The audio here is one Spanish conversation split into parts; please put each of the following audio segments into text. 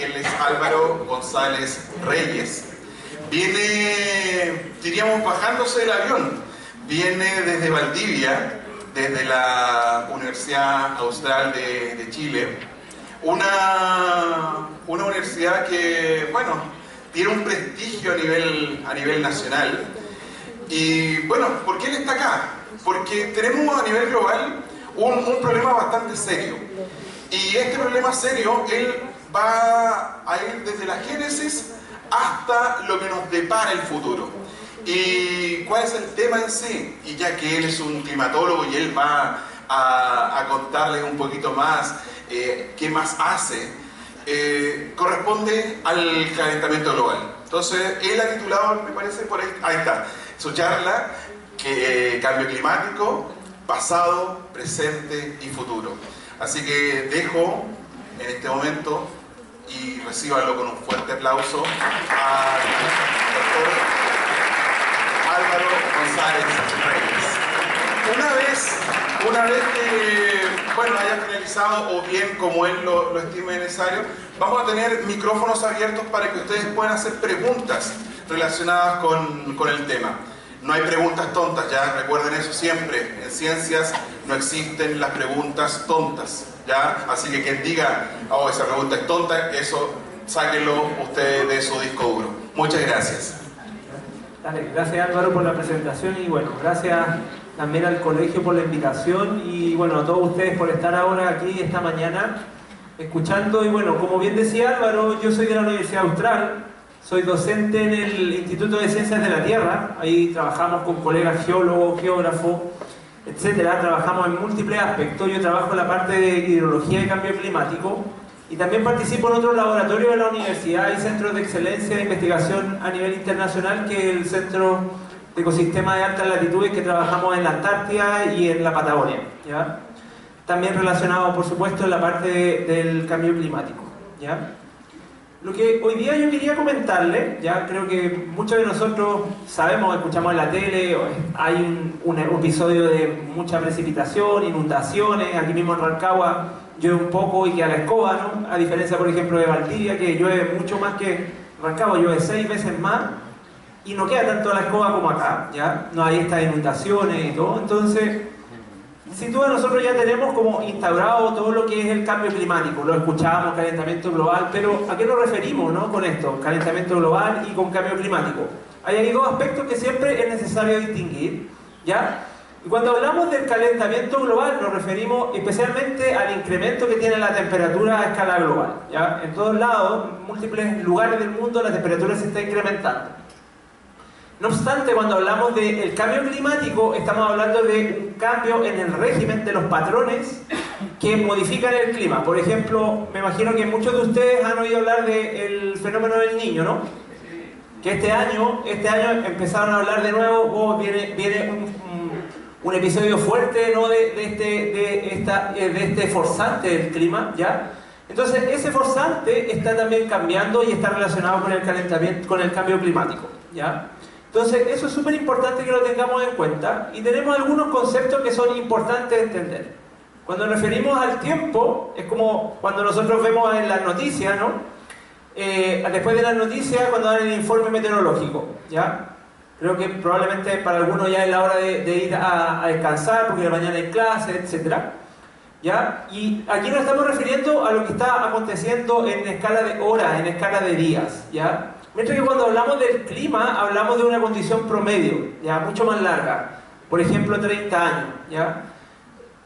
él es Álvaro González Reyes. Viene, diríamos, bajándose del avión. Viene desde Valdivia, desde la Universidad Austral de Chile. Una universidad que, bueno, tiene un prestigio a nivel nacional. Y bueno, ¿por qué él está acá? Porque tenemos a nivel global un problema bastante serio. Y este problema serio, él va a ir desde la génesis hasta lo que nos depara el futuro. ¿Y cuál es el tema en sí? Y ya que él es un climatólogo y él va a contarles un poquito más qué más hace, corresponde al calentamiento global. Entonces, él ha titulado, me parece, por ahí está, su charla, Cambio Climático, Pasado, Presente y Futuro. Así que dejo en este momento, y recíbanlo con un fuerte aplauso, al doctor Álvaro González Reyes. Una vez que, bueno, haya finalizado, o bien como él lo estime necesario, vamos a tener micrófonos abiertos para que ustedes puedan hacer preguntas relacionadas con el tema. No hay preguntas tontas, ya recuerden eso siempre. En ciencias no existen las preguntas tontas, ¿ya? Así que quien diga, oh, esa pregunta es tonta, eso sáquenlo ustedes de su disco duro. Muchas gracias. Dale, gracias Álvaro por la presentación y bueno, gracias también al colegio por la invitación y bueno, a todos ustedes por estar ahora aquí esta mañana escuchando. Y bueno, como bien decía Álvaro, yo soy de la Universidad Austral. Soy docente en el Instituto de Ciencias de la Tierra, ahí trabajamos con colegas geólogos, geógrafos, etcétera. Trabajamos en múltiples aspectos. Yo trabajo en la parte de hidrología y cambio climático y también participo en otros laboratorios de la universidad. Hay centros de excelencia de investigación a nivel internacional, que es el Centro de Ecosistemas de Altas Latitudes, que trabajamos en la Antártida y en la Patagonia, ¿ya? También relacionado, por supuesto, en la parte del cambio climático, ¿ya? Lo que hoy día yo quería comentarle, ya creo que muchos de nosotros sabemos, escuchamos en la tele, hay un episodio de mucha precipitación, inundaciones, aquí mismo en Rancagua llueve un poco y queda la escoba, ¿no? A diferencia, por ejemplo, de Valdivia, que llueve mucho más que Rancagua, llueve 6 veces más y no queda tanto la escoba como acá, ¿ya? No hay estas inundaciones y todo. Entonces, sin duda nosotros ya tenemos como instaurado todo lo que es el cambio climático, lo escuchamos, calentamiento global, pero ¿a qué nos referimos, no, con esto? Calentamiento global y con cambio climático. Hay dos aspectos que siempre es necesario distinguir, ¿ya? Y cuando hablamos del calentamiento global nos referimos especialmente al incremento que tiene la temperatura a escala global, ¿ya? En todos lados, en múltiples lugares del mundo, la temperatura se está incrementando. No obstante, cuando hablamos del cambio climático, estamos hablando de un cambio en el régimen de los patrones que modifican el clima. Por ejemplo, me imagino que muchos de ustedes han oído hablar del fenómeno del Niño, ¿no? Que este año empezaron a hablar de nuevo, viene un episodio fuerte, ¿no? de este forzante del clima, ¿ya? Entonces, ese forzante está también cambiando y está relacionado con el calentamiento, con el cambio climático, ¿ya? Entonces, eso es súper importante que lo tengamos en cuenta y tenemos algunos conceptos que son importantes de entender. Cuando nos referimos al tiempo, es como cuando nosotros vemos en las noticias, ¿no? Después de las noticias, cuando dan el informe meteorológico, ¿ya? Creo que probablemente para algunos ya es la hora de ir a descansar porque mañana hay clases, etc. ¿Ya? Y aquí nos estamos refiriendo a lo que está aconteciendo en escala de horas, en escala de días, ¿ya? Mientras que cuando hablamos del clima, hablamos de una condición promedio, ¿ya? Mucho más larga, por ejemplo 30 años, ¿ya?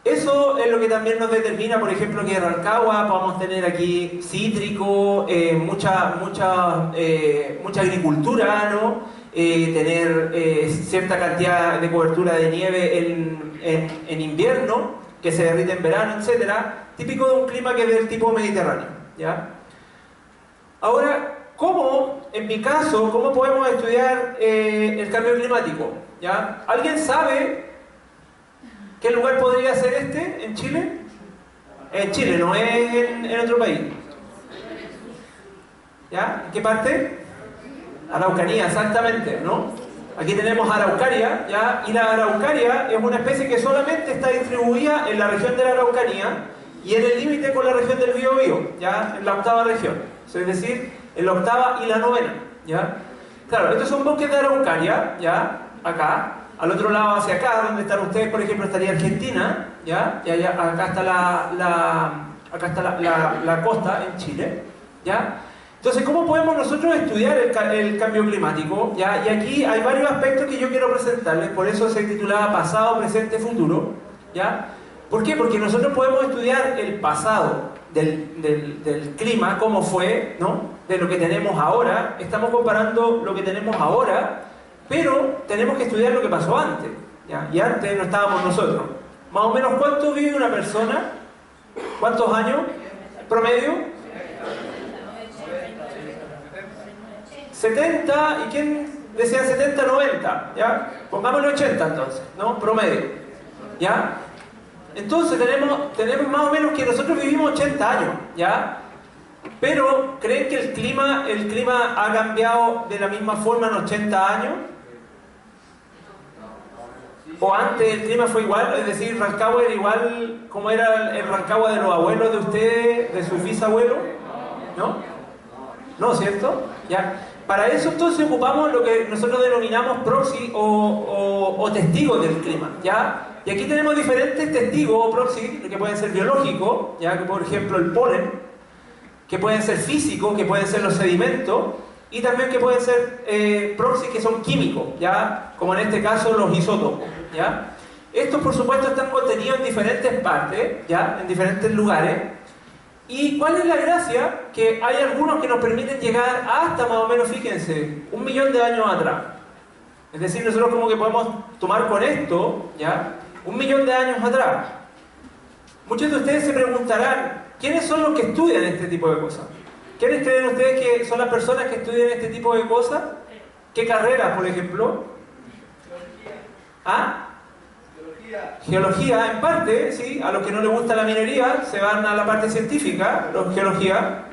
Eso es lo que también nos determina, por ejemplo, que en Rancagua podamos tener aquí cítrico, mucha agricultura, ¿no? Tener cierta cantidad de cobertura de nieve en invierno, que se derrite en verano, etc. Típico de un clima que es del tipo mediterráneo, ¿ya? Ahora, ¿cómo, en mi caso, cómo podemos estudiar el cambio climático? ¿Ya? ¿Alguien sabe qué lugar podría ser este en Chile? En Chile, no es en otro país. ¿Ya? ¿En qué parte? Araucanía, exactamente, ¿no? Aquí tenemos Araucaria, ¿ya? Y la Araucaria es una especie que solamente está distribuida en la región de la Araucanía y en el límite con la región del Biobío, ya en la octava región, es decir, en la octava y la novena, ¿ya? Claro, estos son bosques de araucaria, ¿ya? Acá, al otro lado hacia acá, donde están ustedes, por ejemplo, estaría Argentina, ¿ya? Y allá, acá está la costa en Chile, ¿ya? Entonces, ¿cómo podemos nosotros estudiar el cambio climático? ¿Ya? Y aquí hay varios aspectos que yo quiero presentarles, por eso se titulaba Pasado, Presente, Futuro, ¿ya? ¿Por qué? Porque nosotros podemos estudiar el pasado del clima, cómo fue, ¿no? De lo que tenemos ahora. Estamos comparando lo que tenemos ahora, pero tenemos que estudiar lo que pasó antes, ¿ya? Y antes no estábamos nosotros. Más o menos, ¿cuánto vive una persona? ¿Cuántos años? ¿Promedio? 70, ¿y quién decía 70, 90? ¿Ya? Pongámosle 80 entonces, ¿no? Promedio, ¿ya? Entonces tenemos más o menos que nosotros vivimos 80 años, ¿ya? Pero, ¿creen que el clima ha cambiado de la misma forma en 80 años? ¿O antes el clima fue igual? Es decir, Rancagua era igual como era el Rancagua de los abuelos de ustedes, de sus bisabuelos, ¿no? ¿No, cierto? ¿Ya? Para eso entonces ocupamos lo que nosotros denominamos proxy o testigos del clima, ¿ya? Y aquí tenemos diferentes testigos o proxy, que pueden ser biológicos, ¿ya? Que por ejemplo el polen, que pueden ser físicos, que pueden ser los sedimentos, y también que pueden ser proxy que son químicos, ¿ya? Como en este caso los isótopos, ¿ya? Estos por supuesto están contenidos en diferentes partes, ¿ya? En diferentes lugares. ¿Y cuál es la gracia? Que hay algunos que nos permiten llegar hasta más o menos, fíjense, 1 millón de años atrás. Es decir, nosotros como que podemos tomar con esto, ¿ya? 1 millón de años atrás. Muchos de ustedes se preguntarán, ¿quiénes son los que estudian este tipo de cosas? ¿Quiénes creen ustedes que son las personas que estudian este tipo de cosas? ¿Qué carreras, por ejemplo? ¿Ah? Geología, en parte, sí. A los que no les gusta la minería, se van a la parte científica, los geología.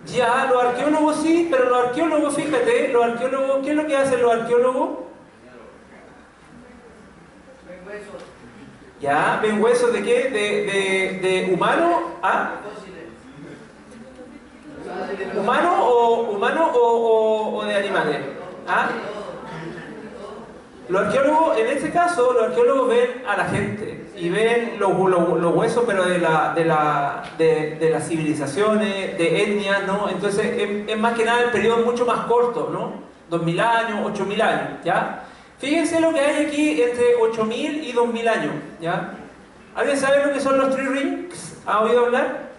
Ya, los arqueólogos sí, pero los arqueólogos, fíjate, los arqueólogos, ¿qué es lo que hacen los arqueólogos? Ya, ¿ven huesos de qué? ¿De humano? ¿Ah? ¿Humano o de animales? ¿Ah? Los arqueólogos, en este caso, los arqueólogos ven a la gente y ven los huesos, pero de las civilizaciones, de etnias, ¿no? Entonces, es más que nada el periodo mucho más corto, ¿no? 2000 años, 8000 años, ¿ya? Fíjense lo que hay aquí entre 8000 y 2000 años, ¿ya? ¿Alguien sabe lo que son los tree rings? ¿Ha oído hablar?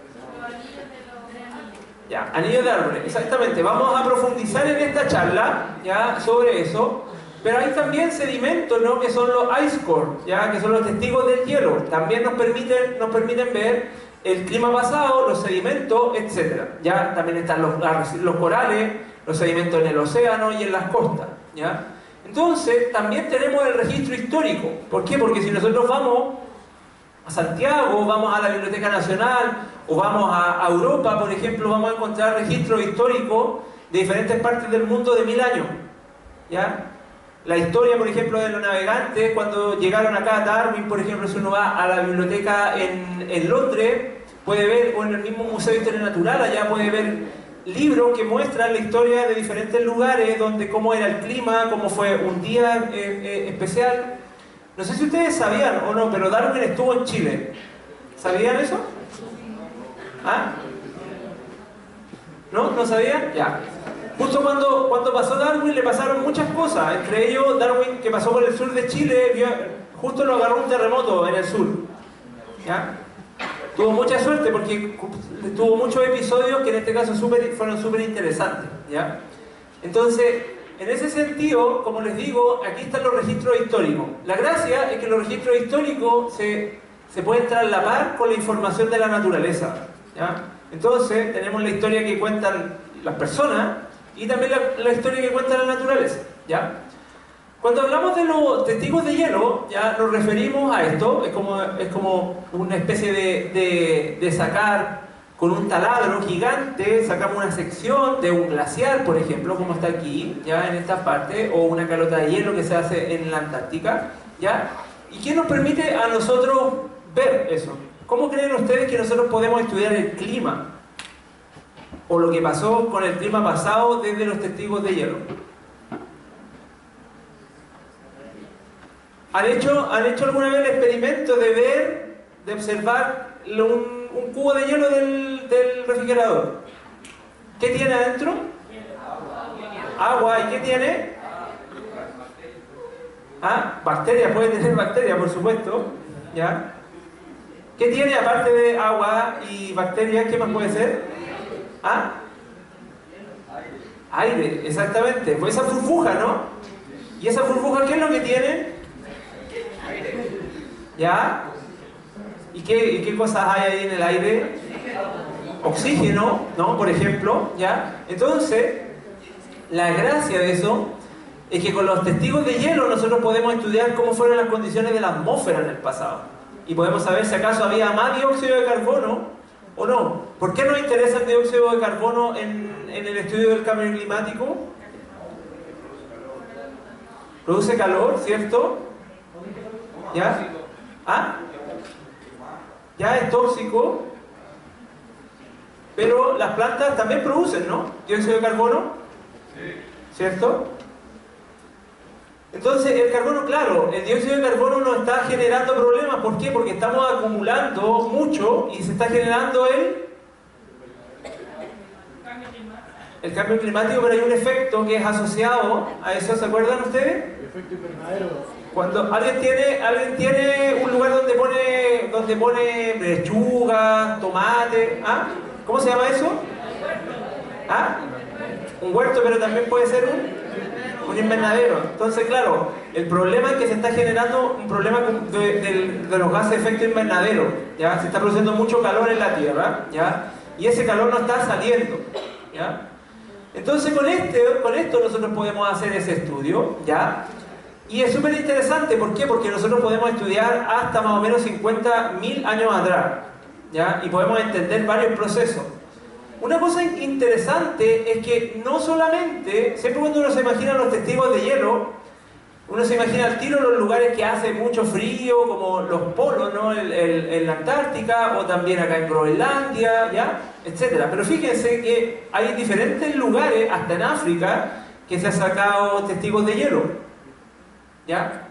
Ya, anillos de árboles, exactamente. Vamos a profundizar en esta charla, ¿ya? Sobre eso. Pero hay también sedimentos, ¿no? Que son los ice core, ¿ya? Que son los testigos del hielo. También nos permiten ver el clima pasado, los sedimentos, etc. ¿Ya? También están los corales, los sedimentos en el océano y en las costas, ¿ya? Entonces, también tenemos el registro histórico. ¿Por qué? Porque si nosotros vamos a Santiago, vamos a la Biblioteca Nacional, o vamos a Europa, por ejemplo, vamos a encontrar registros históricos de diferentes partes del mundo de 1000 años, ¿ya? La historia, por ejemplo, de los navegantes, cuando llegaron acá a Darwin, por ejemplo, si uno va a la biblioteca en Londres, puede ver, o en el mismo Museo de Historia Natural, allá puede ver libros que muestran la historia de diferentes lugares, donde cómo era el clima, cómo fue un día especial. No sé si ustedes sabían o no, pero Darwin estuvo en Chile. ¿Sabían eso? ¿Ah? ¿No? ¿No sabían? Ya. Justo cuando pasó Darwin le pasaron muchas cosas, entre ellos Darwin, que pasó por el sur de Chile, justo lo agarró un terremoto en el sur, ¿ya? Tuvo mucha suerte porque tuvo muchos episodios que en este caso fueron súper interesantes, ¿ya? Entonces, en ese sentido, como les digo, aquí están los registros históricos. La gracia es que los registros históricos se pueden traslapar con la información de la naturaleza, ¿ya? Entonces, tenemos la historia que cuentan las personas, y también la historia que cuenta la naturaleza, ¿ya? Cuando hablamos de los testigos de hielo, ya nos referimos a esto, es como una especie de sacar con un taladro gigante, sacamos una sección de un glaciar, por ejemplo, como está aquí, ya en esta parte, o una calota de hielo que se hace en la Antártica, ¿ya? ¿Y qué nos permite a nosotros ver eso? ¿cómo creen ustedes que nosotros podemos estudiar el clima? O lo que pasó con el clima pasado desde los testigos de hielo. ¿Han hecho alguna vez el experimento de ver, de observar un cubo de hielo del refrigerador? ¿Qué tiene adentro? Agua. ¿Y qué tiene? Bacterias, puede tener bacterias, por supuesto. ¿Ya? ¿Qué tiene aparte de agua y bacterias? ¿Qué más puede ser? Aire, exactamente. Pues esa burbuja, ¿no? ¿Y esa burbuja qué es lo que tiene? ¿Ya? ¿Y qué cosas hay ahí en el aire? Oxígeno, ¿no? Por ejemplo, ¿ya? Entonces, la gracia de eso es que con los testigos de hielo nosotros podemos estudiar cómo fueron las condiciones de la atmósfera en el pasado. Y podemos saber si acaso había más dióxido de carbono o no. ¿Por qué nos interesa el dióxido de carbono en el estudio del cambio climático? Produce calor, ¿cierto? ¿Ya? Ya es tóxico. Pero las plantas también producen, ¿no? Dióxido de carbono, ¿cierto? Entonces el carbono, claro, el dióxido de carbono nos está generando problemas. ¿Por qué? Porque estamos acumulando mucho y se está generando el cambio climático, pero hay un efecto que es asociado a eso, ¿se acuerdan ustedes? El efecto invernadero. Cuando alguien tiene un lugar donde pone lechuga, tomate, ¿cómo se llama eso? Un huerto, pero también puede ser un invernadero. Entonces, claro, el problema es que se está generando un problema de los gases de efecto invernadero, ¿ya? Se está produciendo mucho calor en la Tierra, ¿ya? Y ese calor no está saliendo, ¿ya? Entonces, con esto nosotros podemos hacer ese estudio, ¿ya? Y es súper interesante, ¿por qué? Porque nosotros podemos estudiar hasta más o menos 50.000 años atrás, ¿ya? Y podemos entender varios procesos. Una cosa interesante es que no solamente, siempre cuando uno se imagina los testigos de hielo, uno se imagina al tiro los lugares que hace mucho frío, como los polos, ¿no? En la Antártica, o también acá en Groenlandia, ¿ya? Etcétera. Pero fíjense que hay diferentes lugares, hasta en África, que se han sacado testigos de hielo, ¿ya?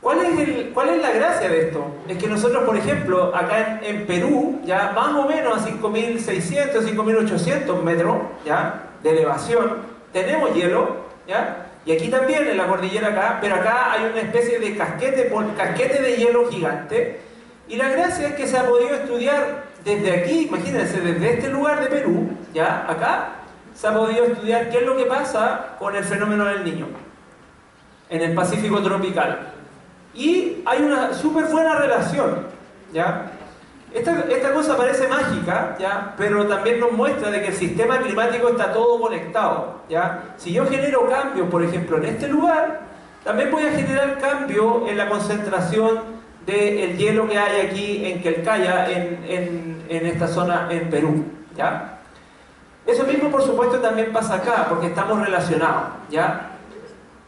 ¿Cuál es la gracia de esto? Es que nosotros, por ejemplo, acá en Perú, ya más o menos a 5.600, 5.800 metros, ¿ya? De elevación, tenemos hielo, ¿ya? Y aquí también, en la cordillera acá, pero acá hay una especie de casquete de hielo gigante. Y la gracia es que se ha podido estudiar desde aquí, imagínense, desde este lugar de Perú, ¿ya? Acá, se ha podido estudiar qué es lo que pasa con el fenómeno del Niño en el Pacífico tropical. Y hay una súper buena relación, ¿ya? Esta cosa parece mágica, ¿ya? Pero también nos muestra de que el sistema climático está todo conectado, ¿ya? Si yo genero cambios, por ejemplo, en este lugar, también voy a generar cambio en la concentración del hielo que hay aquí en Quelcaya, en esta zona en Perú, ¿ya? Eso mismo, por supuesto, también pasa acá, porque estamos relacionados, ¿ya?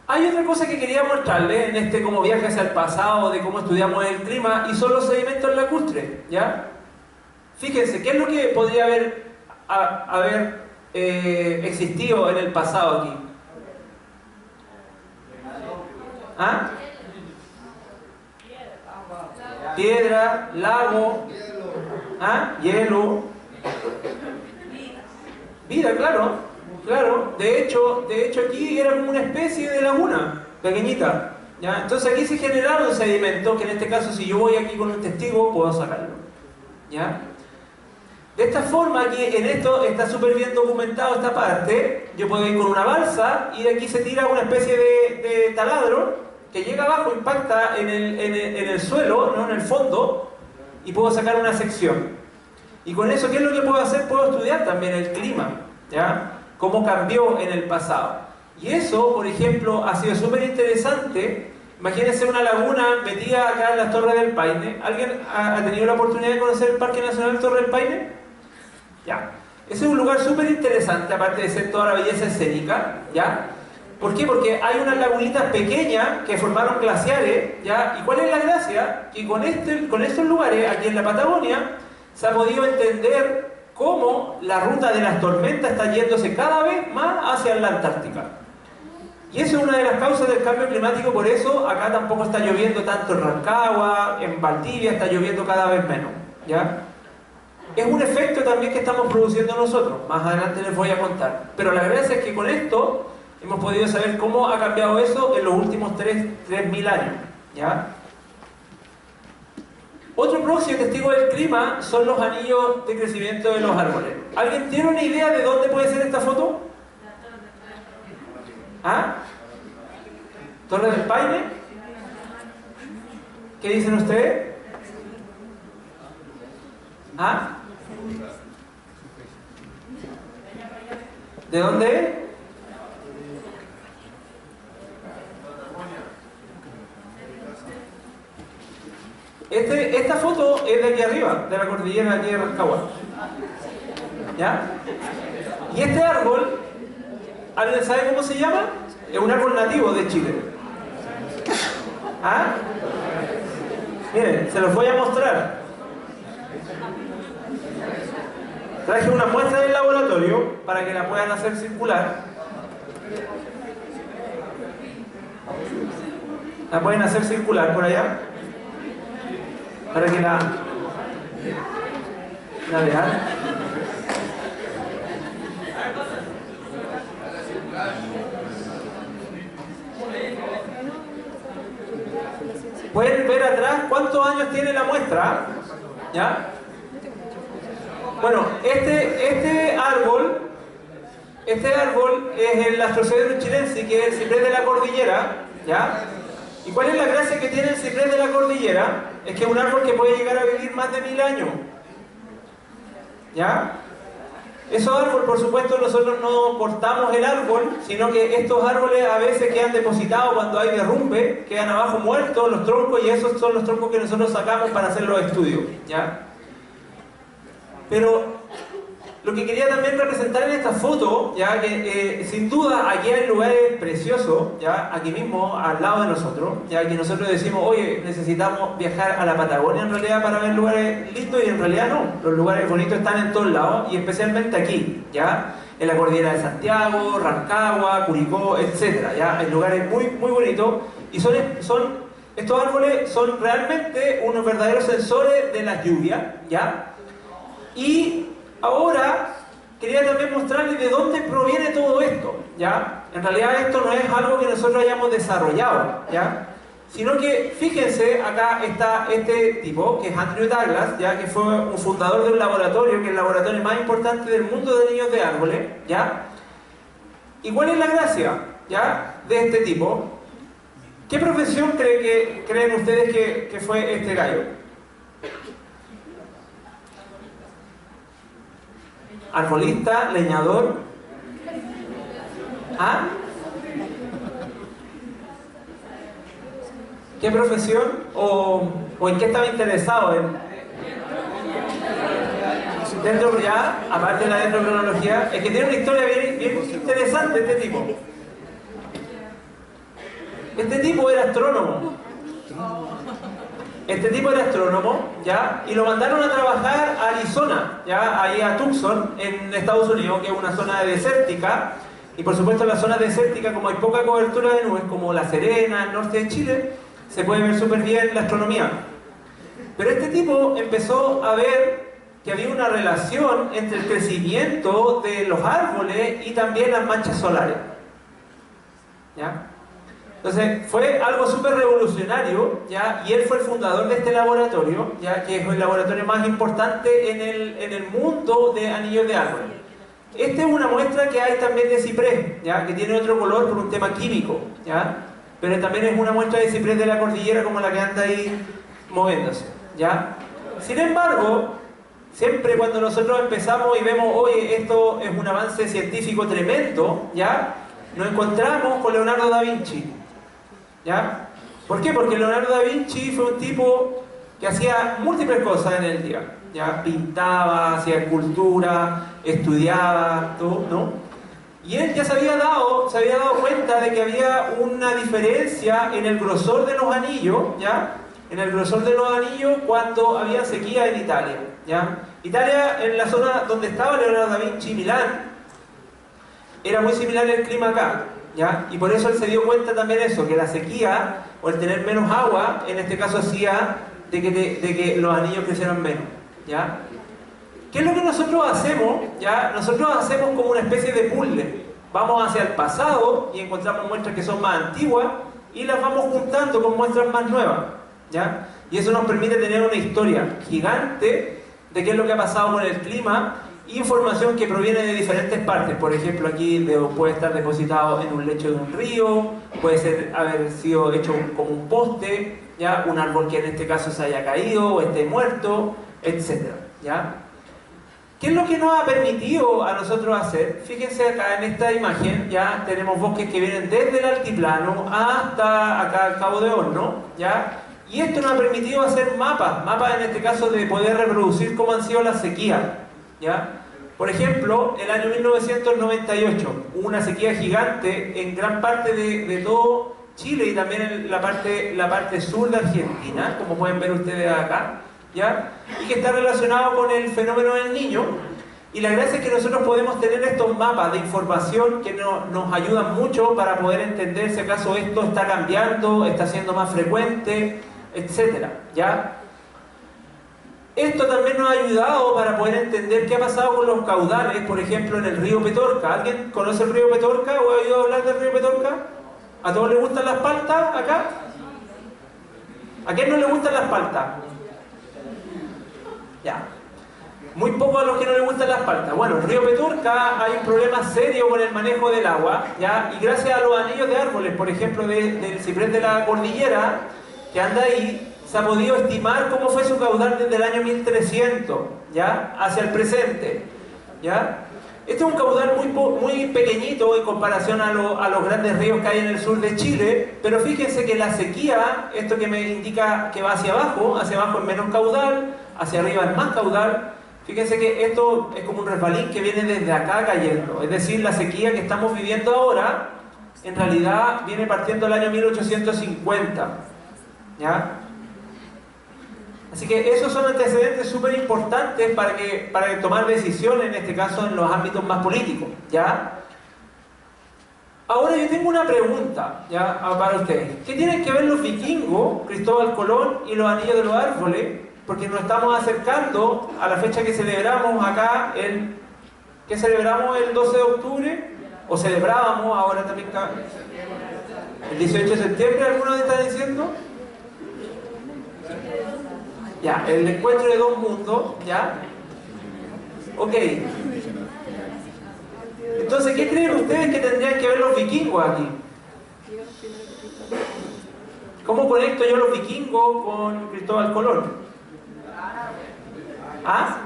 Hay otra cosa que quería mostrarles en este como viaje hacia el pasado de cómo estudiamos el clima, y son los sedimentos lacustres, ¿ya? Fíjense, ¿qué es lo que podría haber existido en el pasado aquí? Piedra, lago, hielo, vida, claro. Claro, de hecho aquí era como una especie de laguna, pequeñita, ¿ya? Entonces aquí se generaron sedimentos, que en este caso si yo voy aquí con un testigo, puedo sacarlo, ¿ya? De esta forma, aquí en esto está súper bien documentado esta parte. Yo puedo ir con una balsa y de aquí se tira una especie de taladro que llega abajo, impacta en el suelo, ¿no? En el fondo, y puedo sacar una sección. Y con eso, ¿qué es lo que puedo hacer? Puedo estudiar también el clima, ¿ya? Cómo cambió en el pasado. Y eso, por ejemplo, ha sido súper interesante. Imagínense una laguna metida acá en las Torres del Paine. ¿Alguien ha tenido la oportunidad de conocer el Parque Nacional Torres del Paine? Ya. Ese es un lugar súper interesante, aparte de ser toda la belleza escénica, ¿ya? ¿Por qué? Porque hay unas lagunitas pequeñas que formaron glaciares, ¿ya? ¿Y cuál es la gracia? Que con estos lugares, aquí en la Patagonia, se ha podido entender cómo la ruta de las tormentas está yéndose cada vez más hacia la Antártica. Y eso es una de las causas del cambio climático, por eso acá tampoco está lloviendo tanto en Rancagua, en Valdivia está lloviendo cada vez menos, ¿ya? Es un efecto también que estamos produciendo nosotros, más adelante les voy a contar. Pero la gracia es que con esto hemos podido saber cómo ha cambiado eso en los últimos 3.000 años, ¿ya? Otro próximo testigo del clima son los anillos de crecimiento de los árboles. ¿Alguien tiene una idea de dónde puede ser esta foto? ¿Ah? ¿Torre del Paine? ¿Qué dicen ustedes? ¿Ah? ¿De dónde? Esta foto es de aquí arriba, de la cordillera de aquí de Rancagua. ¿Ya? Y este árbol, ¿alguien sabe cómo se llama? Es un árbol nativo de Chile. ¿Ah? Miren, se los voy a mostrar. Traje una muestra del laboratorio para que la puedan hacer circular. La pueden hacer circular por allá. Para que la vean. Pueden ver atrás cuántos años tiene la muestra. ¿Ya? Bueno, este árbol es el Astrocedrus chilensis, que es el ciprés de la cordillera, ¿ya? ¿Y cuál es la gracia que tiene el ciprés de la cordillera? Es que es un árbol que puede llegar a vivir más de 1000 años, ¿ya? Esos árboles, por supuesto, nosotros no cortamos el árbol, sino que estos árboles a veces quedan depositados cuando hay derrumbe, quedan abajo muertos los troncos, y esos son los troncos que nosotros sacamos para hacer los estudios, ¿ya? Pero lo que quería también representar en esta foto, ya que sin duda aquí hay lugares preciosos, ya aquí mismo al lado de nosotros, ya que nosotros decimos, oye, necesitamos viajar a la Patagonia en realidad para ver lugares lindos, y en realidad no, los lugares bonitos están en todos lados, y especialmente aquí, ya en la cordillera de Santiago, Rancagua, Curicó, etc. Ya hay lugares muy bonitos, y estos árboles son realmente unos verdaderos sensores de las lluvias, ya. Y ahora quería también mostrarles de dónde proviene todo esto, ¿ya? En realidad esto no es algo que nosotros hayamos desarrollado, ¿ya? Sino que, fíjense, acá está este tipo, que es Andrew Douglas, ¿ya? Que fue un fundador de un laboratorio, que es el laboratorio más importante del mundo de niños de árboles, ¿ya? ¿Y cuál es la gracia, ¿ya? De este tipo? ¿Qué profesión creen ustedes que fue este gallo? Arbolista, leñador. ¿Ah? ¿Qué profesión? ¿O en qué estaba interesado? Dentro ya, aparte de la dendrocronología, es que tiene una historia bien interesante este tipo. Este tipo era astrónomo. ¿Ya? Y lo mandaron a trabajar a Arizona, ¿ya? Ahí a Tucson, en Estados Unidos, que es una zona desértica. Y por supuesto en la zona desértica, como hay poca cobertura de nubes, como La Serena, el norte de Chile, se puede ver súper bien la astronomía. Pero este tipo empezó a ver que había una relación entre el crecimiento de los árboles y también las manchas solares, ¿ya? Entonces fue algo súper revolucionario, ¿ya? Y él fue el fundador de este laboratorio, ¿ya? Que es el laboratorio más importante en el mundo de anillos de árboles. Esta es una muestra que hay también de ciprés, ¿ya? Que tiene otro color por un tema químico, ¿ya? Pero también es una muestra de ciprés de la cordillera como la que anda ahí moviéndose, ¿ya? Sin embargo, siempre cuando nosotros empezamos y vemos, oye, esto es un avance científico tremendo, ¿ya? Nos encontramos con Leonardo da Vinci, ¿ya? ¿Por qué? Porque Leonardo da Vinci fue un tipo que hacía múltiples cosas en el día, ¿ya? Pintaba, hacía escultura, estudiaba, todo, ¿no? Y él ya se había dado cuenta de que había una diferencia en el grosor de los anillos, ¿ya? En el grosor de los anillos cuando había sequía en Italia, ¿ya? Italia, en la zona donde estaba Leonardo da Vinci, Milán, era muy similar el clima acá, ¿ya? Y por eso él se dio cuenta también eso, que la sequía, o el tener menos agua, en este caso hacía de que los anillos crecieran menos, ¿ya? ¿Qué es lo que nosotros hacemos? ¿Ya? Nosotros hacemos como una especie de puzzle. Vamos hacia el pasado y encontramos muestras que son más antiguas y las vamos juntando con muestras más nuevas, ¿ya? Y eso nos permite tener una historia gigante de qué es lo que ha pasado con el clima, información que proviene de diferentes partes. Por ejemplo, aquí puede estar depositado en un lecho de un río, puede haber sido hecho como un poste, ¿ya? Un árbol que en este caso se haya caído o esté muerto, etc., ¿ya? ¿Qué es lo que nos ha permitido a nosotros hacer? Fíjense acá en esta imagen, ya tenemos bosques que vienen desde el altiplano hasta acá al Cabo de Horno, ¿ya? Y esto nos ha permitido hacer mapas en este caso de poder reproducir cómo han sido las sequías, ¿ya? Por ejemplo, el año 1998 hubo una sequía gigante en gran parte de todo Chile y también en la parte sur de Argentina, como pueden ver ustedes acá, ¿ya? Y que está relacionado con el fenómeno del Niño. Y la gracia es que nosotros podemos tener estos mapas de información que nos ayudan mucho para poder entender si acaso esto está cambiando, está siendo más frecuente, etc., ¿ya? Esto también nos ha ayudado para poder entender qué ha pasado con los caudales, por ejemplo, en el río Petorca. ¿Alguien conoce el río Petorca o ha oído hablar del río Petorca? ¿A todos les gustan las paltas acá? ¿A quién no le gustan las paltas? Ya. Muy poco a los que no les gustan las paltas. Bueno, el río Petorca hay un problema serio con el manejo del agua, ¿ya? Y gracias a los anillos de árboles, por ejemplo, del ciprés de la cordillera, que anda ahí, se ha podido estimar cómo fue su caudal desde el año 1300, ¿ya? Hacia el presente, ¿ya? Este es un caudal muy pequeñito en comparación a los grandes ríos que hay en el sur de Chile, pero fíjense que la sequía, esto que me indica que va hacia abajo es menos caudal, hacia arriba es más caudal. Fíjense que esto es como un resbalín que viene desde acá cayendo, es decir, la sequía que estamos viviendo ahora, en realidad viene partiendo del año 1850, ¿ya? Así que esos son antecedentes súper importantes para tomar decisiones, en este caso en los ámbitos más políticos, ¿ya? Ahora yo tengo una pregunta, ¿ya? Para ustedes. ¿Qué tienen que ver los vikingos, Cristóbal Colón y los anillos de los árboles? Porque nos estamos acercando a la fecha que celebramos acá, ¿qué celebramos el 12 de octubre? ¿O celebrábamos ahora también el 18 de septiembre? ¿Alguno está diciendo? Ya, el encuentro de dos mundos, ¿ya? Ok. Entonces, ¿qué creen ustedes que tendrían que ver los vikingos aquí? ¿Cómo conecto yo los vikingos con Cristóbal Colón? ¿Ah?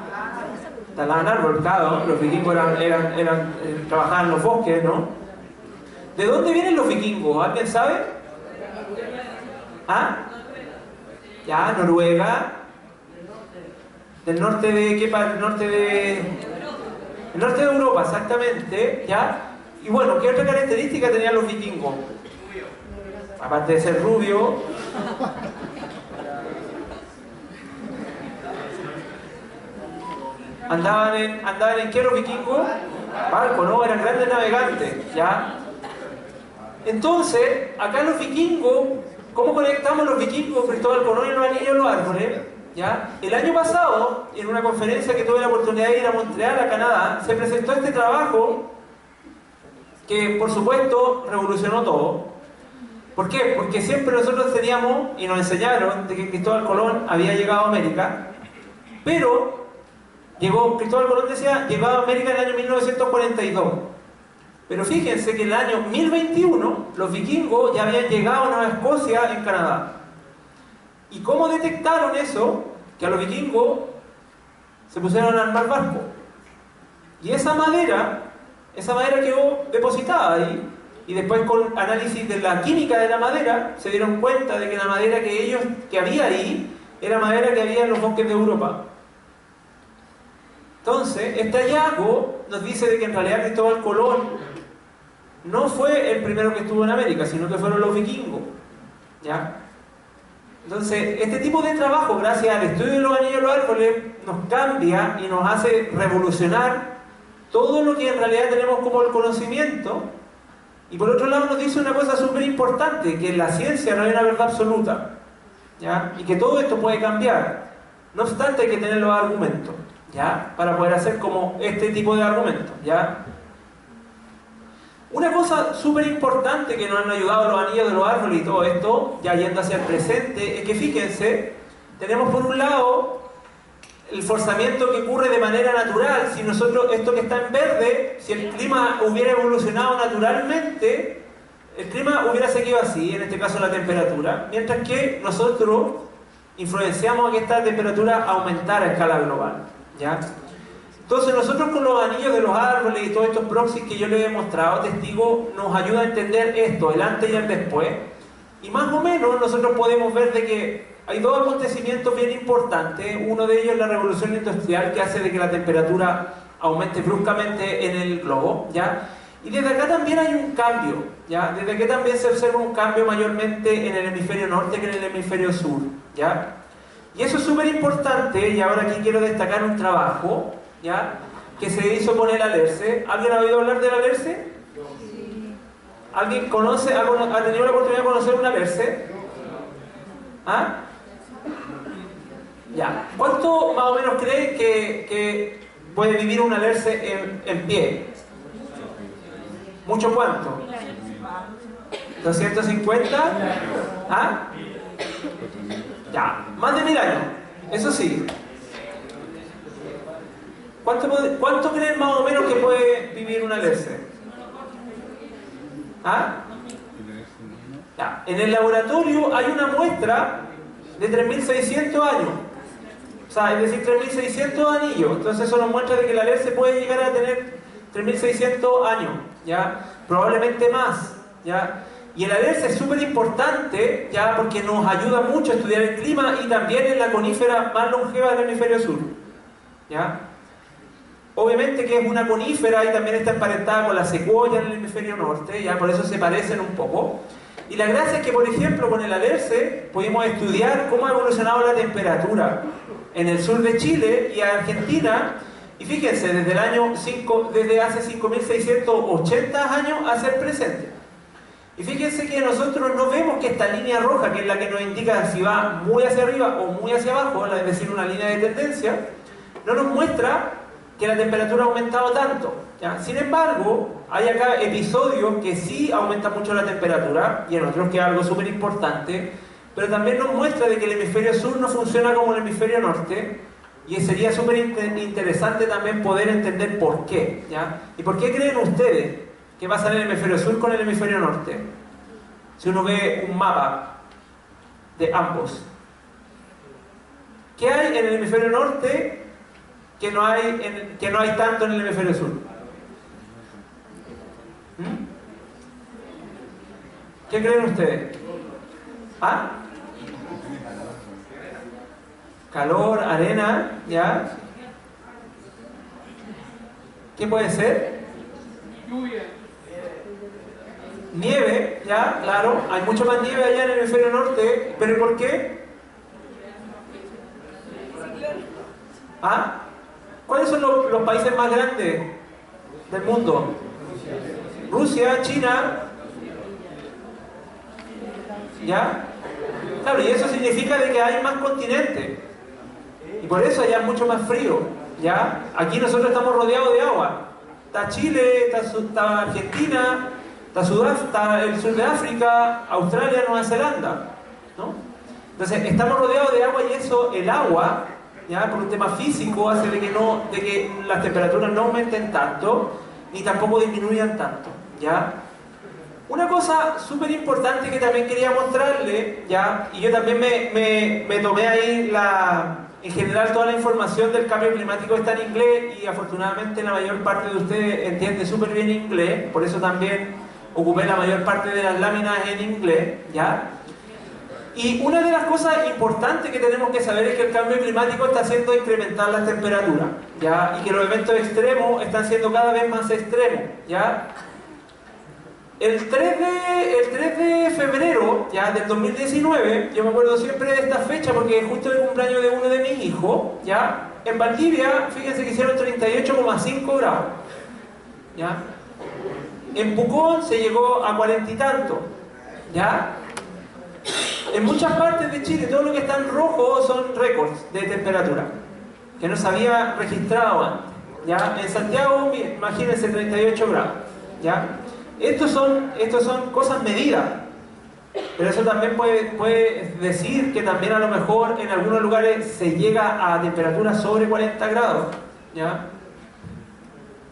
Talaban árbol, claro, los vikingos trabajaban en los bosques, ¿no? ¿De dónde vienen los vikingos? ¿Alguien sabe? ¿Ah? Ya, Noruega. ¿Del norte de qué parte? El norte de Europa, exactamente, ¿ya? Y bueno, ¿qué otra característica tenían los vikingos? Aparte de ser rubio. ¿Andaban en qué los vikingos? Barco, ¿no? Eran grandes navegantes, ¿ya? Entonces, acá los vikingos, ¿cómo conectamos los vikingos, Cristóbal Colón y los anillos de los árboles? ¿Ya? El año pasado, en una conferencia que tuve la oportunidad de ir a Montreal, a Canadá, se presentó este trabajo que, por supuesto, revolucionó todo. ¿Por qué? Porque siempre nosotros teníamos, y nos enseñaron, de que Cristóbal Colón había llegado a América, pero Cristóbal Colón decía, llegaba a América en el año 1942. Pero fíjense que en el año 1021, los vikingos ya habían llegado a Nueva Escocia, en Canadá. ¿Y cómo detectaron eso? Que a los vikingos se pusieron a armar barcos. Y esa madera quedó depositada ahí. Y después, con análisis de la química de la madera, se dieron cuenta de que la madera que había ahí era madera que había en los bosques de Europa. Entonces, este hallazgo nos dice de que en realidad Cristóbal Colón no fue el primero que estuvo en América, sino que fueron los vikingos, ¿ya? Entonces, este tipo de trabajo, gracias al estudio de los anillos de los árboles, nos cambia y nos hace revolucionar todo lo que en realidad tenemos como el conocimiento. Y por otro lado nos dice una cosa súper importante, que en la ciencia no hay una verdad absoluta, ¿ya? Y que todo esto puede cambiar. No obstante, hay que tener los argumentos, ¿ya? Para poder hacer como este tipo de argumentos, ¿ya? Una cosa súper importante que nos han ayudado los anillos de los árboles y todo esto, ya yendo hacia el presente, es que fíjense, tenemos por un lado el forzamiento que ocurre de manera natural. Si nosotros, esto que está en verde, si el clima hubiera evolucionado naturalmente, el clima hubiera seguido así, en este caso la temperatura, mientras que nosotros influenciamos a que esta temperatura aumentara a escala global, ¿ya? Entonces nosotros con los anillos de los árboles y todos estos proxies que yo les he mostrado, testigos, nos ayuda a entender esto, el antes y el después. Y más o menos nosotros podemos ver de que hay dos acontecimientos bien importantes. Uno de ellos es la revolución industrial, que hace de que la temperatura aumente bruscamente en el globo, ¿ya? Y desde acá también hay un cambio, ¿ya? Desde aquí también se observa un cambio mayormente en el hemisferio norte que en el hemisferio sur, ¿ya? Y eso es súper importante, y ahora aquí quiero destacar un trabajo, ¿ya? Que se hizo con el alerce. ¿Alguien ha oído hablar del alerce? Sí. ¿Alguien conoce, ha tenido la oportunidad de conocer un alerce? ¿Ah? Ya. ¿Cuánto más o menos cree que puede vivir un alerce en pie? ¿Mucho cuánto? ¿250? ¿Ah? Ya. Más de 1000 años. Eso sí. ¿Cuánto creen más o menos que puede vivir un alerce? ¿Ah? Ya. En el laboratorio hay una muestra de 3600 años. O sea, es decir, 3600 anillos. Entonces eso nos muestra de que el alerce puede llegar a tener 3600 años, ¿ya? Probablemente más, ¿ya? Y el alerce es súper importante, ¿ya? Porque nos ayuda mucho a estudiar el clima y también es la conífera más longeva del hemisferio sur, ¿ya? Obviamente que es una conífera y también está emparentada con la secuoya en el hemisferio norte, ¿ya? Por eso se parecen un poco. Y la gracia es que, por ejemplo, con el alerce pudimos estudiar cómo ha evolucionado la temperatura en el sur de Chile y Argentina. Y fíjense, desde hace 5680 años hacia el presente. Y fíjense que nosotros no vemos que esta línea roja, que es la que nos indica si va muy hacia arriba o muy hacia abajo, es decir, una línea de tendencia, no nos muestra que la temperatura ha aumentado tanto, ¿ya? Sin embargo, hay acá episodios que sí aumentan mucho la temperatura y en otros que es algo súper importante, pero también nos muestra de que el hemisferio sur no funciona como el hemisferio norte y sería súper interesante también poder entender por qué, ¿ya? ¿Y por qué creen ustedes que pasa en el hemisferio sur con el hemisferio norte? Si uno ve un mapa de ambos, ¿qué hay en el hemisferio norte que no hay tanto en el hemisferio sur? ¿Qué creen ustedes? ¿Ah? Calor, arena, ¿ya? ¿Qué puede ser? Lluvia. Nieve, ¿ya? Claro, hay mucho más nieve allá en el hemisferio norte, ¿pero por qué? ¿Ah? ¿Cuáles son los países más grandes del mundo? Rusia, China, ¿ya? Claro, y eso significa de que hay más continentes. Y por eso allá es mucho más frío, ¿ya? Aquí nosotros estamos rodeados de agua. Está Chile, está Argentina, está el sur de África, Australia, Nueva Zelanda, ¿no? Entonces, estamos rodeados de agua y eso, el agua, ¿ya? Por un tema físico, hace de que las temperaturas no aumenten tanto, ni tampoco disminuyan tanto, ¿ya? Una cosa súper importante que también quería mostrarle, ¿ya? Y yo también me tomé ahí en general toda la información del cambio climático está en inglés y afortunadamente la mayor parte de ustedes entiende súper bien inglés, por eso también ocupé la mayor parte de las láminas en inglés, ¿ya? Y una de las cosas importantes que tenemos que saber es que el cambio climático está haciendo incrementar las temperaturas, ¿ya? Y que los eventos extremos están siendo cada vez más extremos, ¿ya? El 3 de febrero, ya del 2019, yo me acuerdo siempre de esta fecha porque es justo el cumpleaños de uno de mis hijos, ya, en Valdivia, fíjense que hicieron 38,5 grados, ya. En Pucón se llegó a 40 y tanto, ya. En muchas partes de Chile, todo lo que está en rojo son récords de temperatura, que no se había registrado antes, ya. En Santiago, imagínense 38 grados, ya. Estos son cosas medidas, pero eso también puede decir que también a lo mejor en algunos lugares se llega a temperaturas sobre 40 grados, ¿ya?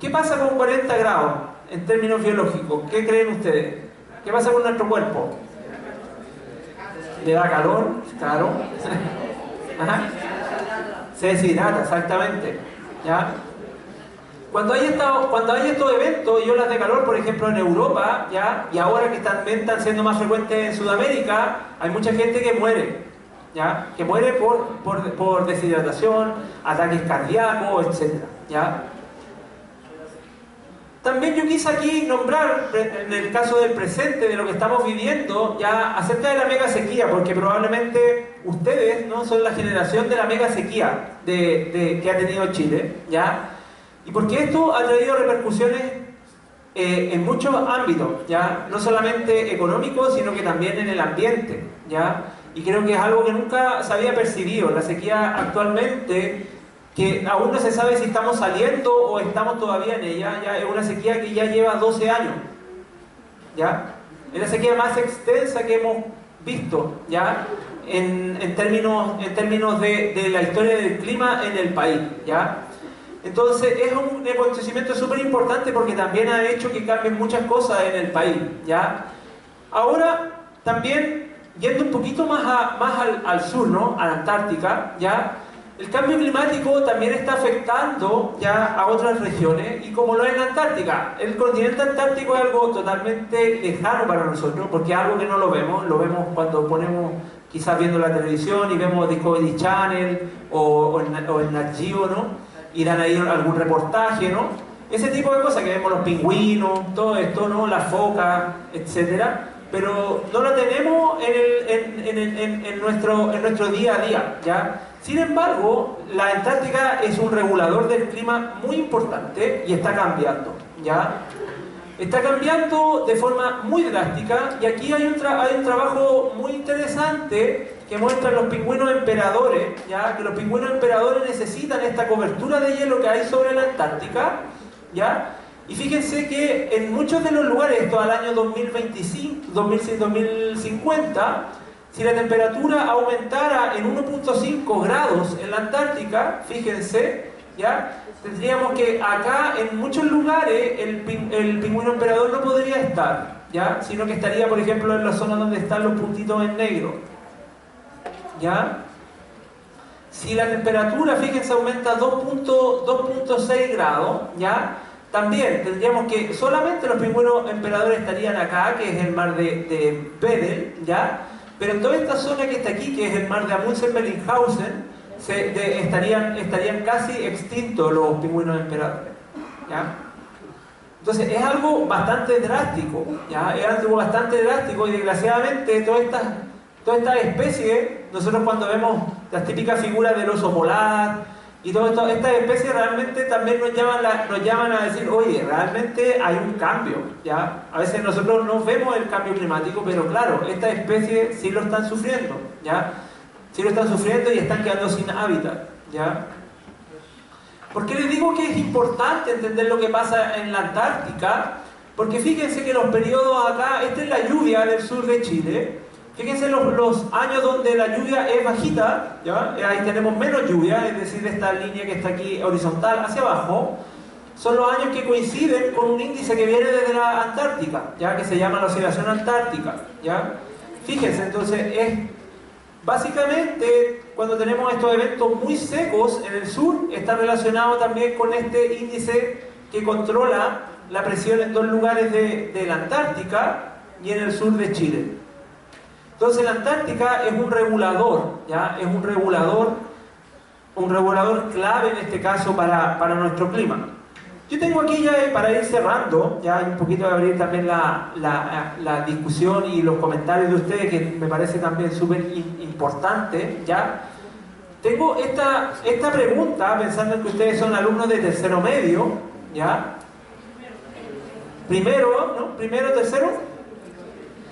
¿Qué pasa con 40 grados en términos biológicos? ¿Qué creen ustedes? ¿Qué pasa con nuestro cuerpo? ¿Le da calor? Claro. Ajá. Se deshidrata, exactamente, ¿ya? Cuando hay estos eventos y olas de calor, por ejemplo en Europa, ¿ya? Y ahora que también están siendo más frecuentes en Sudamérica, hay mucha gente que muere, ¿ya? Que muere por deshidratación, ataques cardíacos, etc., ¿ya? También yo quise aquí nombrar, en el caso del presente, de lo que estamos viviendo, ya acerca de la mega sequía, porque probablemente ustedes no son la generación de la mega sequía que ha tenido Chile, ¿ya? Y porque esto ha traído repercusiones en muchos ámbitos, ¿ya? No solamente económicos, sino que también en el ambiente, ¿ya? Y creo que es algo que nunca se había percibido. La sequía actualmente, que aún no se sabe si estamos saliendo o estamos todavía en ella, ya es una sequía que ya lleva 12 años, ¿ya? Es la sequía más extensa que hemos visto, ¿ya? En términos de la historia del clima en el país, ¿ya? Entonces es un acontecimiento súper importante porque también ha hecho que cambien muchas cosas en el país, ¿ya? Ahora, también, yendo un poquito más al sur, ¿no? A la Antártica, ¿ya? El cambio climático también está afectando ya a otras regiones, y como lo es la Antártica. El continente antártico es algo totalmente lejano para nosotros, porque es algo que no lo vemos cuando ponemos, quizás viendo la televisión y vemos Discovery Channel o en Nat Geo, ¿no? Y dan ahí algún reportaje, ¿no? Ese tipo de cosas que vemos, los pingüinos, todo esto, ¿no? Las focas, etcétera. Pero no lo tenemos en nuestro día a día, ¿ya? Sin embargo, la Antártica es un regulador del clima muy importante y está cambiando, ¿ya? Está cambiando de forma muy drástica, y aquí hay un trabajo muy interesante que muestran los pingüinos emperadores, ¿ya? Que los pingüinos emperadores necesitan esta cobertura de hielo que hay sobre la Antártica, ¿ya? Y fíjense que en muchos de los lugares, esto al año 2050, si la temperatura aumentara en 1,5 grados en la Antártica, fíjense, ¿ya? Tendríamos que acá en muchos lugares el pingüino emperador no podría estar, ¿ya? Sino que estaría, por ejemplo, en la zona donde están los puntitos en negro, ¿ya? Si la temperatura, fíjense, aumenta 2,6 grados, ¿ya? También tendríamos que solamente los pingüinos emperadores estarían acá, que es el mar de Weddell, ¿ya? Pero en toda esta zona que está aquí, que es el mar de Amundsen-Bellinghausen, estarían casi extintos los pingüinos emperadores, ¿ya? Entonces es algo bastante drástico, ¿ya? Es algo bastante drástico, y desgraciadamente todas estas especies, nosotros cuando vemos las típicas figuras del oso polar y todo esto, estas especies realmente también nos llaman a decir, oye, realmente hay un cambio, ¿ya? A veces nosotros no vemos el cambio climático, pero claro, estas especies sí lo están sufriendo, ¿ya? Sí lo están sufriendo y están quedando sin hábitat, ¿ya? ¿Por qué les digo que es importante entender lo que pasa en la Antártica? Porque fíjense que los periodos acá, esta es la lluvia del sur de Chile. Fíjense los años donde la lluvia es bajita, ¿ya? Ahí tenemos menos lluvia, es decir, esta línea que está aquí horizontal hacia abajo, son los años que coinciden con un índice que viene desde la Antártica, ¿ya? Que se llama la oscilación antártica, ¿ya? Fíjense, entonces básicamente cuando tenemos estos eventos muy secos en el sur, está relacionado también con este índice que controla la presión en dos lugares de la Antártica y en el sur de Chile. Entonces la Antártica es un regulador, ¿ya? Es un regulador clave en este caso para nuestro clima. Yo tengo aquí ya para ir cerrando, ya un poquito de abrir también la discusión y los comentarios de ustedes, que me parece también súper importante, ¿ya? Tengo esta pregunta, pensando en que ustedes son alumnos de tercero medio, ¿ya? Primero, ¿no? Primero, tercero.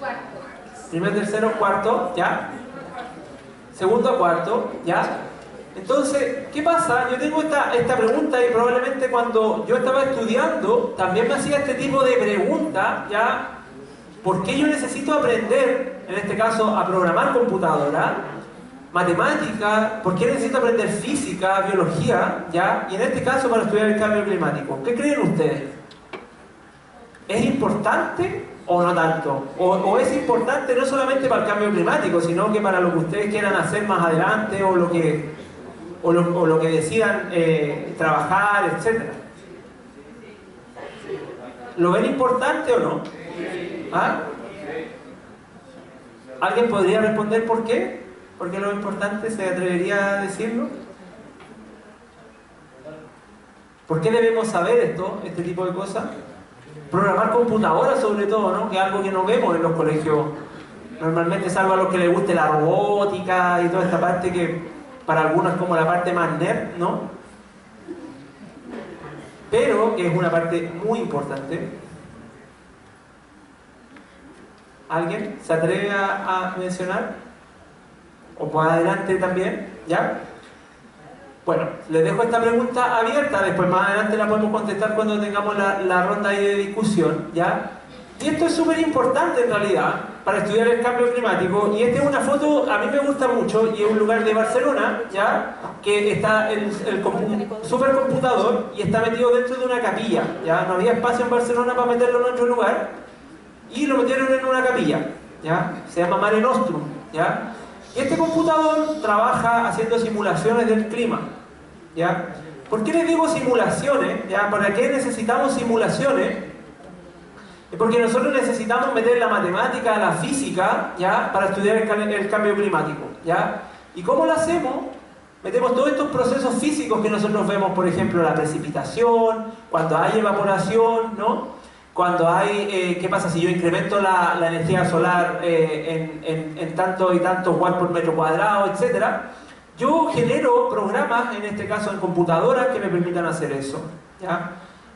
Cuarto. Primero, tercero, cuarto, ¿ya? Segundo, cuarto, ¿ya? Entonces, ¿qué pasa? Yo tengo esta pregunta y probablemente cuando yo estaba estudiando también me hacía este tipo de pregunta, ¿ya? ¿Por qué yo necesito aprender, en este caso, a programar computadora, matemática? ¿Por qué necesito aprender física, biología, ¿ya? Y en este caso para estudiar el cambio climático. ¿Qué creen ustedes? ¿Es importante o no tanto? ¿O es importante no solamente para el cambio climático, sino que para lo que ustedes quieran hacer más adelante o lo que decidan trabajar, etcétera? ¿Lo ven importante o no? ¿Ah? ¿Alguien podría responder por qué? ¿Por qué lo importante? ¿Se atrevería a decirlo? ¿Por qué debemos saber este tipo de cosas? Programar computadoras sobre todo, ¿no? Que es algo que no vemos en los colegios. Normalmente, salvo a los que les guste la robótica y toda esta parte que para algunos es como la parte más nerd, ¿no? Pero que es una parte muy importante. ¿Alguien se atreve a mencionar? O por adelante también, ¿ya? Bueno, les dejo esta pregunta abierta, después más adelante la podemos contestar cuando tengamos la ronda ahí de discusión, ¿ya? Y esto es súper importante en realidad para estudiar el cambio climático, y esta es una foto, a mí me gusta mucho, y es un lugar de Barcelona, ¿ya? Que está el supercomputador y está metido dentro de una capilla, ¿ya? No había espacio en Barcelona para meterlo en otro lugar, y lo metieron en una capilla, ¿ya? Se llama Mare Nostrum, ¿ya? Y este computador trabaja haciendo simulaciones del clima, ¿ya? ¿Por qué les digo simulaciones? ¿Ya? ¿Para qué necesitamos simulaciones? Es porque nosotros necesitamos meter la matemática, la física, ¿ya? Para estudiar el cambio climático, ¿ya? ¿Y cómo lo hacemos? Metemos todos estos procesos físicos que nosotros vemos, por ejemplo, la precipitación, cuando hay evaporación, ¿no? Cuando hay, ¿qué pasa si yo incremento la energía solar en tanto y tantos watts por metro cuadrado, etcétera? Yo genero programas, en este caso en computadoras, que me permitan hacer eso, ¿ya?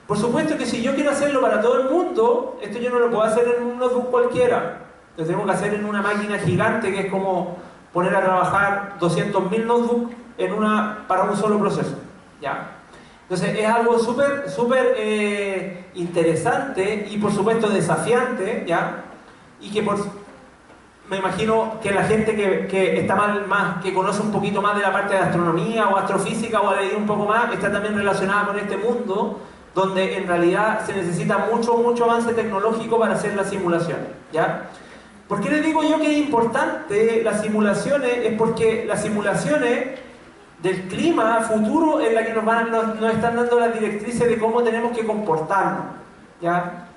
Por supuesto que si yo quiero hacerlo para todo el mundo, esto yo no lo puedo hacer en un notebook cualquiera. Lo tengo que hacer en una máquina gigante, que es como poner a trabajar 200.000 notebooks para un solo proceso, ¿ya? Entonces es algo súper interesante y por supuesto desafiante, ¿ya? Y que me imagino que la gente que está que conoce un poquito más de la parte de astronomía o astrofísica o ha leído un poco más, está también relacionada con este mundo donde en realidad se necesita mucho avance tecnológico para hacer las simulaciones, ¿ya? ¿Por qué les digo yo que es importante las simulaciones? Es porque las simulaciones del clima futuro es la que nos están dando las directrices de cómo tenemos que comportarnos, ¿ya?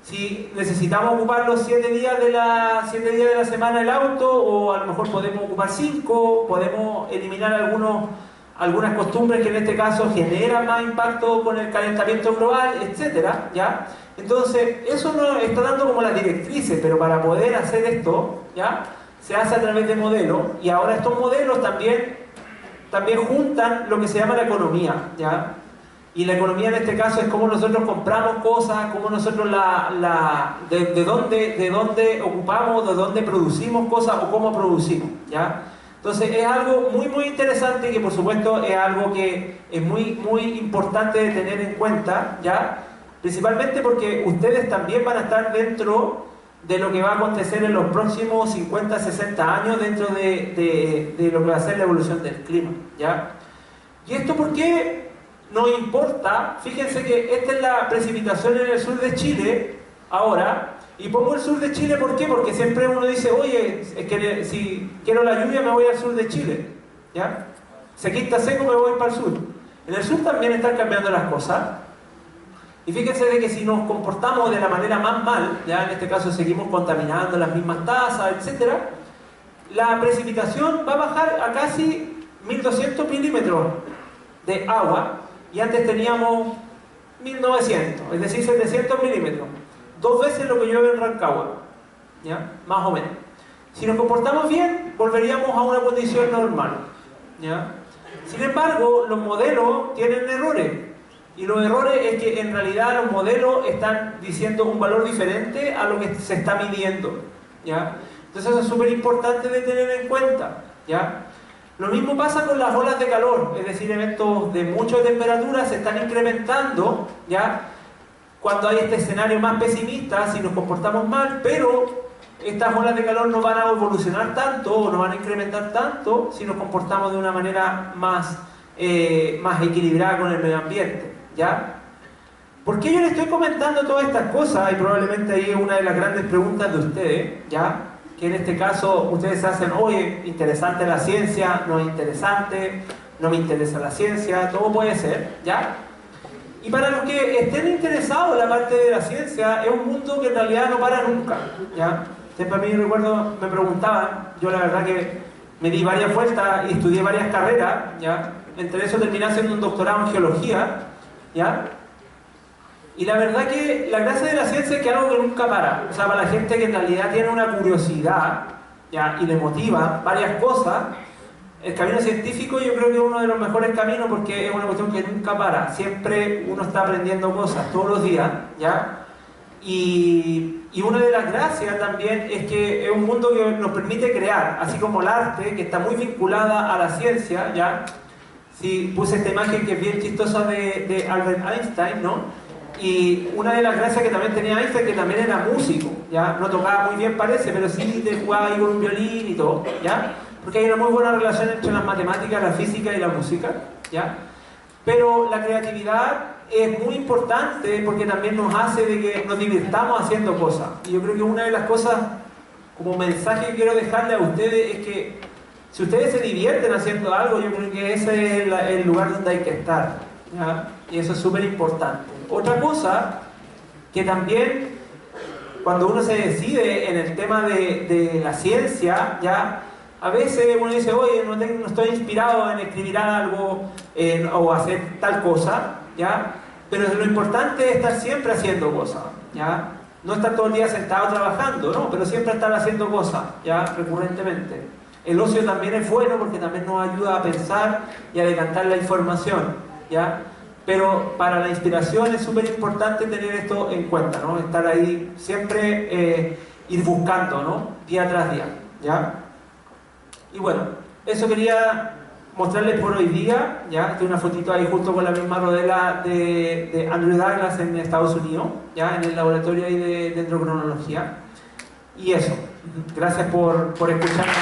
Si necesitamos ocupar los 7 días de la semana el auto, o a lo mejor podemos ocupar 5, podemos eliminar algunas costumbres que en este caso generan más impacto con el calentamiento global, etcétera, ¿ya? Entonces, eso nos está dando como las directrices, pero para poder hacer esto, ¿ya? Se hace a través de modelos, y ahora estos modelos también juntan lo que se llama la economía, ¿ya? Y la economía en este caso es cómo nosotros compramos cosas, cómo nosotros de dónde ocupamos, de dónde producimos cosas o cómo producimos, ¿ya? Entonces es algo muy interesante, que por supuesto es algo que es muy importante de tener en cuenta, ¿ya? Principalmente porque ustedes también van a estar dentro de lo que va a acontecer en los próximos 50, 60 años dentro de lo que va a ser la evolución del clima, ¿ya? ¿Y esto por qué nos importa? Fíjense que esta es la precipitación en el sur de Chile ahora, y pongo el sur de Chile, ¿por qué? Porque siempre uno dice, oye, es que si quiero la lluvia me voy al sur de Chile, ¿ya? Si aquí está seco me voy para el sur. En el sur también están cambiando las cosas. Y fíjense de que si nos comportamos de la manera más mal, ya en este caso seguimos contaminando las mismas tasas, etc., la precipitación va a bajar a casi 1200 milímetros de agua, y antes teníamos 1900, es decir, 700 milímetros. 2 veces lo que llueve en Rancagua, ¿ya? Más o menos. Si nos comportamos bien, volveríamos a una condición normal, ¿ya? Sin embargo, los modelos tienen errores. Y los errores es que en realidad los modelos están diciendo un valor diferente a lo que se está midiendo, ¿ya? Entonces eso es súper importante de tener en cuenta, ¿ya? Lo mismo pasa con las olas de calor, es decir, eventos de mucha temperatura se están incrementando, ¿ya? Cuando hay este escenario más pesimista, si nos comportamos mal, pero estas olas de calor no van a evolucionar tanto o no van a incrementar tanto si nos comportamos de una manera más equilibrada con el medio ambiente, ¿ya? ¿Por qué yo les estoy comentando todas estas cosas? Y probablemente ahí es una de las grandes preguntas de ustedes, ¿ya? Que en este caso ustedes se hacen, oye, interesante la ciencia, no es interesante, no me interesa la ciencia, todo puede ser, ¿ya? Y para los que estén interesados en la parte de la ciencia, es un mundo que en realidad no para nunca, ¿ya? Siempre a mí recuerdo, me preguntaban, yo la verdad que me di varias vueltas y estudié varias carreras, ¿ya? Entre eso terminé haciendo un doctorado en geología, ¿ya? Y la verdad que la gracia de la ciencia es que es algo que nunca para. O sea, para la gente que en realidad tiene una curiosidad, ¿ya? Y le motiva varias cosas, el camino científico yo creo que es uno de los mejores caminos porque es una cuestión que nunca para. Siempre uno está aprendiendo cosas todos los días, ¿ya? Y una de las gracias también es que es un mundo que nos permite crear, así como el arte, que está muy vinculada a la ciencia, ¿ya? Sí, puse esta imagen que es bien chistosa de Albert Einstein, ¿no? Y una de las gracias que también tenía Einstein, que también era músico, ¿ya? No tocaba muy bien parece, pero sí jugaba ahí con un violín y todo, ¿ya? Porque hay una muy buena relación entre las matemáticas, la física y la música, ¿ya? Pero la creatividad es muy importante porque también nos hace de que nos divirtamos haciendo cosas. Y yo creo que una de las cosas, como mensaje que quiero dejarle a ustedes, es que si ustedes se divierten haciendo algo, yo creo que ese es el lugar donde hay que estar, ¿ya? Y eso es súper importante. Otra cosa, que también cuando uno se decide en el tema de la ciencia, ¿ya? A veces uno dice, oye, no estoy inspirado en escribir algo o hacer tal cosa, ¿ya? Pero lo importante es estar siempre haciendo cosas, ¿ya? No estar todo el día sentado trabajando, ¿no? Pero siempre estar haciendo cosas, ¿ya? Recurrentemente. El ocio también es bueno porque también nos ayuda a pensar y a decantar la información, ¿ya? Pero para la inspiración es súper importante tener esto en cuenta, ¿no? Estar ahí siempre, ir buscando, ¿no? Día tras día, ¿ya? Y bueno, eso quería mostrarles por hoy día, ¿ya? Estoy una fotito ahí justo con la misma rodela de Andrew Douglas en Estados Unidos, ¿ya? En el laboratorio ahí de dendrocronología. Y eso, gracias por escucharme.